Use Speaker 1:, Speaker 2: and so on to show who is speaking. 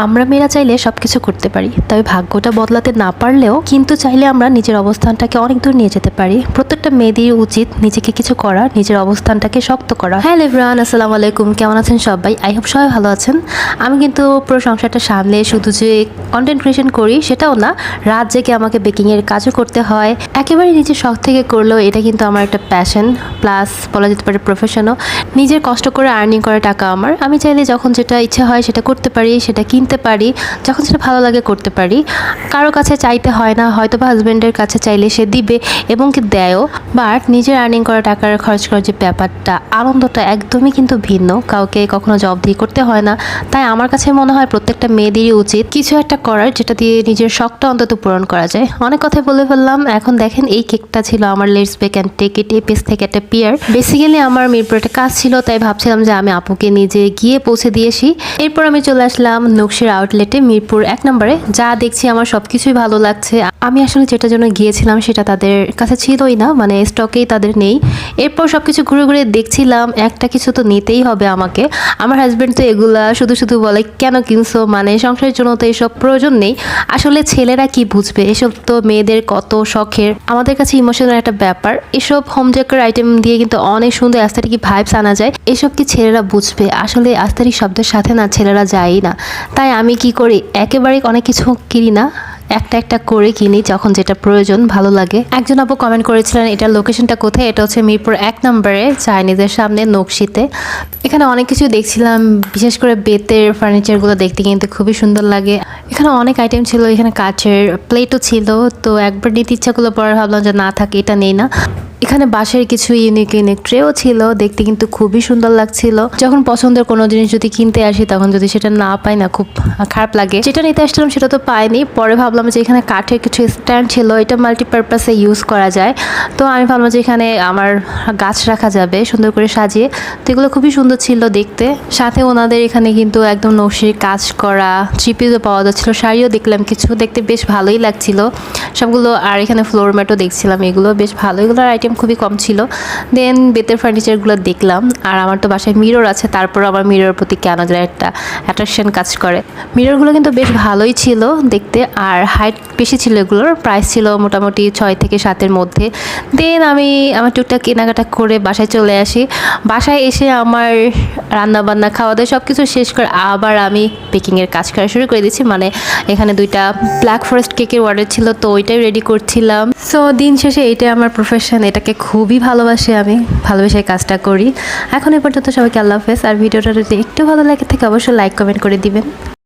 Speaker 1: আমরা মেয়েরা চাইলে সবকিছু করতে পারি, তবে ভাগ্যটা বদলাতে না পারলেও কিন্তু চাইলে আমরা নিজের অবস্থানটাকে অনেক দূর নিয়ে যেতে পারি। প্রত্যেকটা মেয়েদের উচিত নিজেকে কিছু করা, নিজের অবস্থানটাকে শক্ত করা। হ্যালো এভরিওয়ান, আসসালামু আলাইকুম। কেমন আছেন সবাই? আই হোপ সবাই ভালো আছেন। আমি কিন্তু পুরো সংসারটা সামলে শুধু যে কন্টেন্ট ক্রিয়েশন করি সেটাও না, রাত জেগে আমাকে বেকিংয়ের কাজও করতে হয়। একেবারে নিজের শখ থেকে করলেও এটা কিন্তু আমার একটা প্যাশন, প্লাস বলা যেতে পারে প্রফেশনও। নিজের কষ্ট করে আর্নিং করা টাকা আমি চাইলে যখন যেটা ইচ্ছা হয় সেটা করতে পারি, সেটা কিনতে পারি, যখন সেটা ভালো লাগে করতে পারি। কারো কাছে চাইতে হয় না, হয়তো বা হাজব্যান্ডের কাছে চাইলে সে দিবে এবং কি দেয়ও। বাট নিজের আর্নিং করা টাকার খরচ করার যে ব্যাপারটা, আনন্দটা একদমই কিন্তু ভিন্ন। কাউকে কখনো জব দিয়ে করতে হয় না। তাই আমার কাছে মনে হয় প্রত্যেকটা মেয়েদেরই উচিত কিছু একটা করার, যেটা দিয়ে নিজের শখটা অন্তত পূরণ করা যায়। অনেক কথাই বলে ফেললাম। এখন দেখেন, এই কেকটা ছিল আমার let's bake and take it এই পেজ থেকে একটা পিয়ার। বেসিক্যালি আমার মিরপুরে একটা কাজ ছিল, তাই ভাবছিলাম যে আমি আপুকে নিজে গিয়ে পৌঁছে দিয়েছি। এরপর আমি চলে আসলাম নকশির আউটলেটে, মিরপুর 1 নম্বরে। যা দেখছি আমার সবকিছুই ভালো লাগছে। আমি আসলে যেটার জন্য গিয়েছিলাম সেটা তাদের কাছে ছিলই না, মানে স্টকেই তাদের নেই। এরপর সবকিছু ঘুরে ঘুরে দেখছিলাম, একটা কিছু তো নিতেই হবে আমাকে। আমার হাজব্যান্ড তো এগুলা শুধু শুধু বলে, কেন কিনছো, মানে সংসারের জন্য তো এসব প্রয়োজন নেই। আসলে ছেলেরা কি বুঝবে, এসব তো মেয়েদের কত শখের, আমাদের কাছে ইমোশনাল একটা ব্যাপার। এসব হোম ডেকোর আইটেম দিয়ে কিন্তু অনেক সুন্দর অ্যাস্থেটিক ভাইবস আনা যায়। এসব কি ছেলেরা বুঝবে? আসলে অ্যাস্থেটিক শব্দের সাথে না ছেলেরা যায়ই না। তাই আমি কি করি, একেবারে অনেক কিছু কিনি না, একটা একটা করে কিনি যখন যেটা প্রয়োজন ভালো লাগে। একজন আপু কমেন্ট করেছিলেন এটার লোকেশনটা কোথায়। এটা হচ্ছে মিরপুর 1 নম্বরে, চাইনিজের সামনে, নকশিতে। এখানে অনেক কিছু দেখছিলাম, বিশেষ করে বেতের ফার্নিচারগুলো দেখতে কিন্তু খুবই সুন্দর লাগে। এখানে অনেক আইটেম ছিল, এখানে কাচের প্লেটও ছিল। তো একবার নিতে ইচ্ছা করলো, পরে ভাবলাম যে না থাকে, এটা নেই না। এখানে বাঁশের কিছু ইউনিক ইউনিক ট্রেও ছিল, দেখতে কিন্তু খুবই সুন্দর লাগছিল। যখন পছন্দের কোনো জিনিস যদি কিনতে আসি, তখন যদি সেটা না পাই না, খুব খারাপ লাগে। যেটা নিতে আসলাম সেটা তো পাইনি। পরে ভাবলাম যে এখানে কাঠের কিছু স্ট্যান্ড ছিল, এটা মাল্টিপারপাসে ইউজ করা যায়। তো আমি ভাবলাম যে এখানে আমার গাছ রাখা যাবে সুন্দর করে সাজিয়ে। তো এগুলো খুবই সুন্দর ছিল দেখতে। সাথে ওনাদের এখানে কিন্তু একদম নকশির কাজ করা থ্রি-পিসও পাওয়া যাচ্ছিল, শাড়িও দেখলাম কিছু, দেখতে বেশ ভালোই লাগছিল সবগুলো। আর এখানে ফ্লোর ম্যাটও দেখছিলাম, এগুলো বেশ ভালো। এগুলোর আইটেম খুবই কম ছিল। দেন বেতের ফার্নিচারগুলো দেখলাম। আর আমার তো বাসায় মিরর আছে, তারপর আমার মিরর প্রতি কেন যেন একটা অ্যাট্রাকশন কাজ করে। মিররগুলো কিন্তু বেশ ভালোই ছিল দেখতে, আর হাইট বেশি ছিল। এগুলোর প্রাইস ছিল মোটামুটি 6 থেকে 7-এর মধ্যে। দেন আমি আমার টুকটাক কেনাকাটা করে বাসায় চলে আসি। বাসায় এসে আমার রান্নাবান্না, খাওয়া দাওয়া সব কিছু শেষ করে আবার আমি বেকিংয়ের কাজ করা শুরু করে দিয়েছি। মানে এখানে 2টা ব্ল্যাক ফরেস্ট কেকের অর্ডার ছিল, তো ওইটাই রেডি করছিলাম। সো দিন শেষে এইটাই আমার প্রফেশন, এটাকে খুবই ভালোবাসি, আমি ভালোবেসে কাজটা করি। এখন এ পর্যন্ত সবাইকে আল্লাহ হাফেজ। আর ভিডিওটা যদি একটু ভালো লাগে থাকে অবশ্যই লাইক কমেন্ট করে দিবেন।